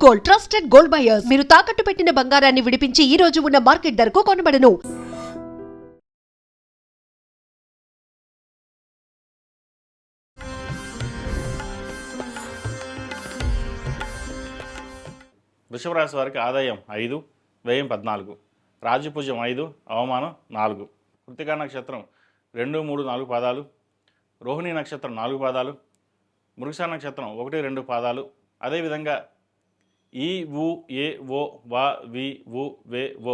Gold, trusted gold buyers. మీరు తాకట్టు పెట్టిన బంగారాన్ని విడిపించి ఈ రోజు ఉన్న మార్కెట్ ధరకు కొనబడను. వృషభ రాశి వారికి ఆదాయం 5, వ్యయం 14, రాజ్యపూజ్యం 5, అవమానం 4. కృత్తికా నక్షత్రం 2, 3, 4 పాదాలు, రోహిణి నక్షత్రం 4 పాదాలు, మృగశిర నక్షత్రం 1, 2 పాదాలు. అదేవిధంగా ఈ, ఊ, ఏ, ఓ, వా, వి, వు, వే, ఓ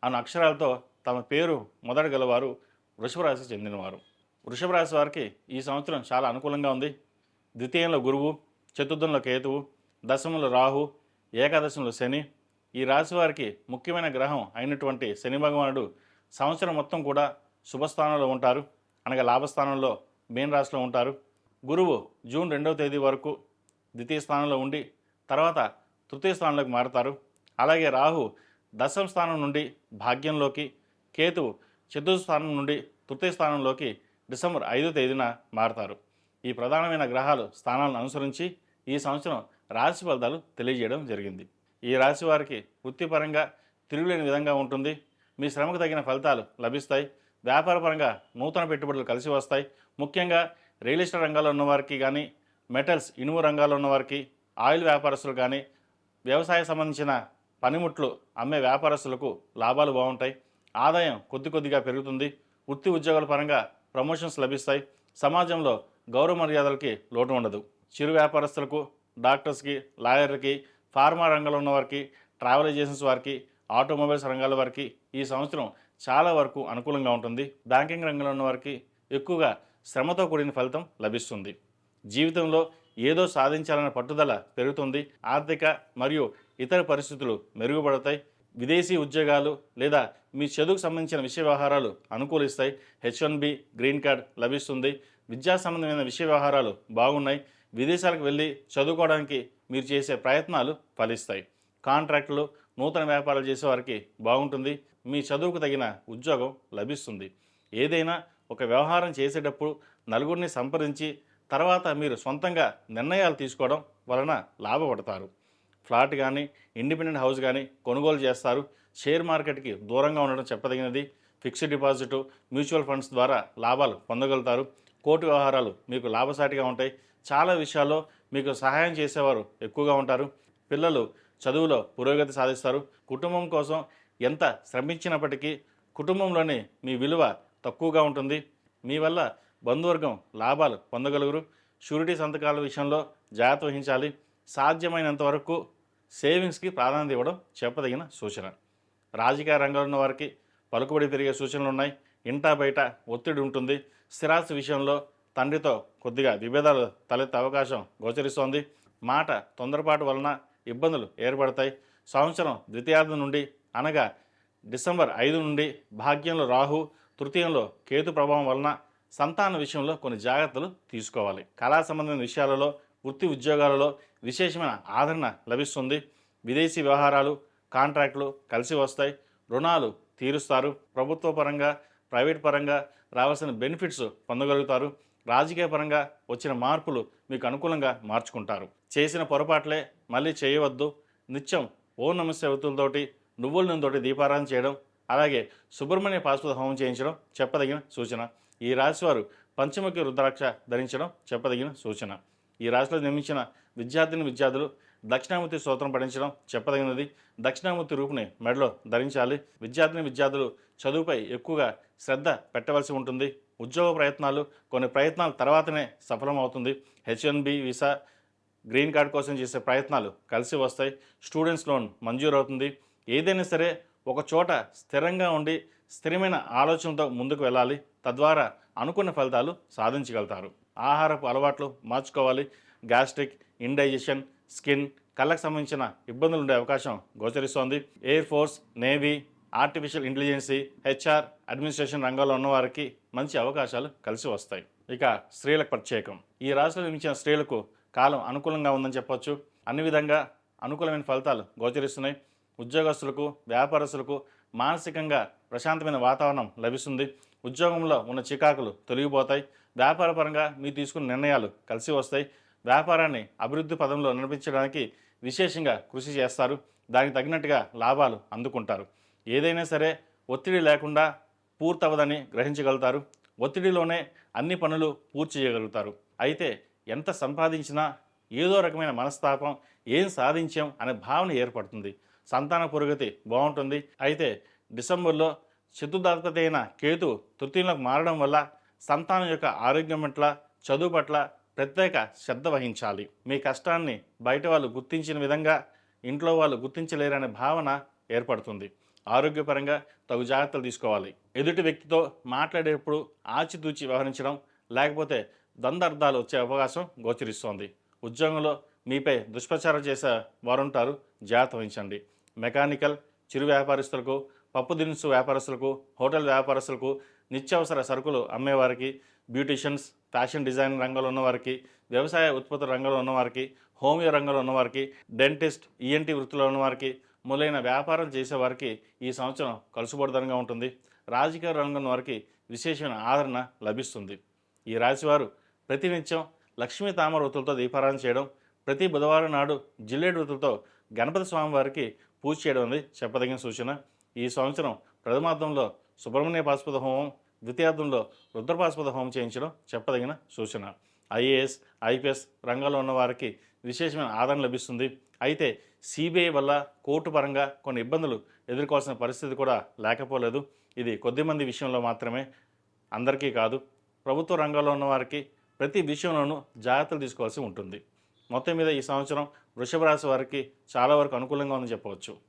అన్న అక్షరాలతో తమ పేరు మొదట గలవారు వృషభ రాశికి చెందినవారు. వృషభ రాశి వారికి ఈ సంవత్సరం చాలా అనుకూలంగా ఉంది. ద్వితీయంలో గురువు, చతుర్థంలో కేతువు, దశమంలో రాహు, ఏకాదశంలో శని. ఈ రాశి వారికి ముఖ్యమైన గ్రహం అయినటువంటి శని భగవానుడు సంవత్సరం మొత్తం కూడా శుభస్థానంలో ఉంటారు, అనగా లాభస్థానంలో మీన రాశిలో ఉంటారు. గురువు జూన్ 2వ తేదీ వరకు ద్వితీయ స్థానంలో ఉండి తర్వాత తృతీయ స్థానంలోకి మారుతారు. అలాగే రాహు దశమ స్థానం నుండి భాగ్యంలోకి, కేతువు చతుర్థ స్థానం నుండి తృతీయ స్థానంలోకి డిసెంబర్ 5వ తేదీన మారుతారు. ఈ ప్రధానమైన గ్రహాలు స్థానాలను అనుసరించి ఈ సంవత్సరం రాశి ఫలితాలు తెలియజేయడం జరిగింది. ఈ రాశి వారికి వృత్తిపరంగా తిరుగులేని విధంగా ఉంటుంది. మీ శ్రమకు తగిన ఫలితాలు లభిస్తాయి. వ్యాపారపరంగా నూతన పెట్టుబడులు కలిసి వస్తాయి. ముఖ్యంగా రియల్ ఎస్టేట్ రంగాల్లో ఉన్నవారికి కానీ, మెటల్స్ ఇనుము రంగాల్లో ఉన్నవారికి, ఆయిల్ వ్యాపారస్తులు కానీ, వ్యవసాయ సంబంధించిన పనిముట్లు అమ్మే వ్యాపారస్తులకు లాభాలు బాగుంటాయి. ఆదాయం కొద్దిగా పెరుగుతుంది. వృత్తి ఉద్యోగాల పరంగా ప్రమోషన్స్ లభిస్తాయి. సమాజంలో గౌరవ మర్యాదలకి లోటు ఉండదు. చిరు వ్యాపారస్తులకు, డాక్టర్స్కి, లాయర్లకి, ఫార్మా రంగంలో ఉన్నవారికి, ట్రావెల్ ఏజెన్సీస్ వారికి, ఆటోమొబైల్స్ రంగాల వారికి ఈ సంవత్సరం చాలా వరకు అనుకూలంగా ఉంటుంది. బ్యాంకింగ్ రంగంలో ఉన్న వారికి ఎక్కువగా శ్రమతో కూడిన ఫలితం లభిస్తుంది. జీవితంలో ఏదో సాధించాలన్న పట్టుదల పెరుగుతుంది. ఆర్థిక మరియు ఇతర పరిస్థితులు మెరుగుపడతాయి. విదేశీ ఉద్యోగాలు లేదా మీ చదువుకు సంబంధించిన విషయ వ్యవహారాలు అనుకూలిస్తాయి. H1B గ్రీన్ కార్డ్ లభిస్తుంది. విద్యా సంబంధమైన విషయ వ్యవహారాలు బాగున్నాయి. విదేశాలకు వెళ్ళి చదువుకోవడానికి మీరు చేసే ప్రయత్నాలు ఫలిస్తాయి. కాంట్రాక్టులు, నూతన వ్యాపారాలు చేసేవారికి బాగుంటుంది. మీ చదువుకు తగిన ఉద్యోగం లభిస్తుంది. ఏదైనా ఒక వ్యవహారం చేసేటప్పుడు నలుగురిని సంప్రదించి తర్వాత మీరు సొంతంగా నిర్ణయాలు తీసుకోవడం వలన లాభపడతారు. ఫ్లాట్ కానీ, ఇండిపెండెంట్ హౌస్ కానీ కొనుగోలు చేస్తారు. షేర్ మార్కెట్కి దూరంగా ఉండడం చెప్పదగినది. ఫిక్స్డ్ డిపాజిట్, మ్యూచువల్ ఫండ్స్ ద్వారా లాభాలు పొందగలుగుతారు. కోర్టు వ్యవహారాలు మీకు లాభసాటిగా ఉంటాయి. చాలా విషయాల్లో మీకు సహాయం చేసేవారు ఎక్కువగా ఉంటారు. పిల్లలు చదువులో పురోగతి సాధిస్తారు. కుటుంబం కోసం ఎంత శ్రమించినప్పటికీ కుటుంబంలోని మీ విలువ తక్కువగా ఉంటుంది. మీ వల్ల బంధువర్గం లాభాలు పొందగలుగురు. షూరిటీ సంతకాల విషయంలో జాగ్రత్త వహించాలి. సాధ్యమైనంత వరకు సేవింగ్స్కి ప్రాధాన్యత ఇవ్వడం చెప్పదగిన సూచన. రాజకీయ రంగంలో ఉన్న వారికి పలుకుబడి పెరిగే సూచనలు ఉన్నాయి. ఇంటా బయట ఒత్తిడి ఉంటుంది. స్థిరాస్తి విషయంలో తండ్రితో కొద్దిగా విభేదాలు తలెత్తే అవకాశం గోచరిస్తోంది. మాట తొందరపాటు వలన ఇబ్బందులు ఏర్పడతాయి. సంవత్సరం ద్వితీయార్థం నుండి అనగా డిసెంబర్ 5 నుండి భాగ్యంలో రాహు, తృతీయంలో కేతు ప్రభావం వలన సంతాన విషయంలో కొన్ని జాగ్రత్తలు తీసుకోవాలి. కళా సంబంధమైన విషయాలలో, వృత్తి ఉద్యోగాలలో విశేషమైన ఆదరణ లభిస్తుంది. విదేశీ వ్యవహారాలు, కాంట్రాక్టులు కలిసి వస్తాయి. రుణాలు తీరుస్తారు. ప్రభుత్వ పరంగా, ప్రైవేట్ పరంగా రావాల్సిన బెనిఫిట్స్ పొందగలుగుతారు. రాజకీయ పరంగా వచ్చిన మార్పులు మీకు అనుకూలంగా మార్చుకుంటారు. చేసిన పొరపాట్లే మళ్ళీ చేయవద్దు. నిత్యం ఓం నమః శివాయతోటి నువ్వుల నూనెతోటి దీపారాధన చేయడం, అలాగే సుబ్రహ్మణ్య పాశుపత హోమం చేయించడం చెప్పదగిన సూచన. ఈ రాశివారు పంచముఖి రుద్రాక్ష ధరించడం చెప్పదగిన సూచన. ఈ రాశిలో నిర్మించిన విద్యార్థులు దక్షిణామూర్తి స్తోత్రం పఠించడం చెప్పదగినది. దక్షిణామూర్తి రూపుని మెడలో ధరించాలి. విద్యార్థులు చదువుపై ఎక్కువగా శ్రద్ధ పెట్టవలసి ఉంటుంది. ఉద్యోగ ప్రయత్నాలు కొన్ని ప్రయత్నాల తర్వాతనే సఫలమవుతుంది. H1B వీసా, గ్రీన్ కార్డ్ కోసం చేసే ప్రయత్నాలు కలిసి వస్తాయి. స్టూడెంట్స్ లోన్ మంజూరు అవుతుంది. ఏదైనా సరే ఒక చోట స్థిరంగా ఉండి స్థిరమైన ఆలోచనతో ముందుకు వెళ్ళాలి. తద్వారా అనుకున్న ఫలితాలు సాధించగలుగుతారు. ఆహారపు అలవాట్లు మార్చుకోవాలి. గ్యాస్ట్రిక్, ఇండైజెషన్, స్కిన్, కళ్ళకు సంబంధించిన ఇబ్బందులు ఉండే అవకాశం గోచరిస్తోంది. Air force, navy, artificial intelligence, HR, administration రంగాల్లో ఉన్నవారికి మంచి అవకాశాలు కలిసి వస్తాయి. ఇక స్త్రీలకు ప్రత్యేకం. ఈ రాశిలో నిర్మించిన స్త్రీలకు కాలం అనుకూలంగా ఉందని చెప్పొచ్చు. అన్ని విధంగా అనుకూలమైన ఫలితాలు గోచరిస్తున్నాయి. ఉద్యోగస్తులకు, వ్యాపారస్తులకు మానసికంగా ప్రశాంతమైన వాతావరణం లభిస్తుంది. ఉద్యోగంలో ఉన్న చికాకులు తొలగిపోతాయి. వ్యాపారపరంగా మీరు తీసుకున్న నిర్ణయాలు కలిసి వస్తాయి. వ్యాపారాన్ని అభివృద్ధి పదంలో నడిపించడానికి విశేషంగా కృషి చేస్తారు. దానికి తగినట్టుగా లాభాలు అందుకుంటారు. ఏదైనా సరే ఒత్తిడి లేకుండా పూర్తవదని గ్రహించగలుగుతారు. ఒత్తిడిలోనే అన్ని పనులు పూర్తి చేయగలుగుతారు. అయితే ఎంత సంపాదించినా ఏదో రకమైన మనస్తాపం, ఏం సాధించాం అనే భావన ఏర్పడుతుంది. సంతాన పురోగతి బాగుంటుంది. అయితే డిసెంబర్లో చతుర్థాధిపతి అయిన కేతు తృతీయంలోకి మారడం వల్ల సంతానం యొక్క ఆరోగ్యం పట్ల, చదువు పట్ల ప్రత్యేక శ్రద్ధ వహించాలి. మీ కష్టాన్ని బయట వాళ్ళు గుర్తించిన విధంగా ఇంట్లో వాళ్ళు గుర్తించలేరనే భావన ఏర్పడుతుంది. ఆరోగ్యపరంగా తగు జాగ్రత్తలు తీసుకోవాలి. ఎదుటి వ్యక్తితో మాట్లాడేటప్పుడు ఆచితూచి వ్యవహరించడం, లేకపోతే ద్వంద్వార్థాలు వచ్చే అవకాశం గోచరిస్తోంది. ఉద్యోగంలో మీపై దుష్ప్రచారం చేసే వారుంటారు, జాగ్రత్త వహించండి. మెకానికల్, చిరు వ్యాపారస్తులకు, పప్పు దినుసు వ్యాపారస్తులకు, హోటల్ వ్యాపారస్తులకు, నిత్యావసర సరుకులు అమ్మేవారికి, బ్యూటీషియన్స్, ఫ్యాషన్ డిజైన్ రంగంలో ఉన్నవారికి, వ్యవసాయ ఉత్పత్తుల రంగంలో ఉన్నవారికి, హోమియో రంగంలో ఉన్నవారికి, డెంటిస్ట్, ఈఎన్టీ వృత్తిలో ఉన్నవారికి, మొదలైన వ్యాపారం చేసేవారికి ఈ సంవత్సరం కలుసుబడిదనంగా ఉంటుంది. రాజకీయ రంగం వారికి విశేషమైన ఆదరణ లభిస్తుంది. ఈ రాశివారు ప్రతినిత్యం లక్ష్మీ తామర వృత్తులతో దీపారాధన చేయడం, ప్రతి బుధవారం నాడు జిల్లేడు వృత్తులతో గణపతి స్వామి వారికి పూజ చేయడం అనేది చెప్పదగిన సూచన. ఈ సంవత్సరం ప్రథమార్థంలో సుబ్రహ్మణ్య పాశుపత హోమం, ద్వితీయార్థంలో రుద్రపాశుపత హోమం చేయించడం చెప్పదగిన సూచన. ఐఏఎస్, ఐపీఎస్ రంగాల్లో ఉన్న వారికి విశేషమైన ఆదరణ లభిస్తుంది. అయితే సిబిఐ వల్ల కోర్టు పరంగా కొన్ని ఇబ్బందులు ఎదుర్కోవాల్సిన పరిస్థితి కూడా లేకపోలేదు. ఇది కొద్దిమంది విషయంలో మాత్రమే, అందరికీ కాదు. ప్రభుత్వ రంగంలో ఉన్న వారికి ప్రతి విషయంలోనూ జాగ్రత్తలు తీసుకోవాల్సి ఉంటుంది. మొత్తం మీద ఈ సంవత్సరం వృషభ రాశి వారికి చాలా వరకు అనుకూలంగా ఉందని చెప్పవచ్చు.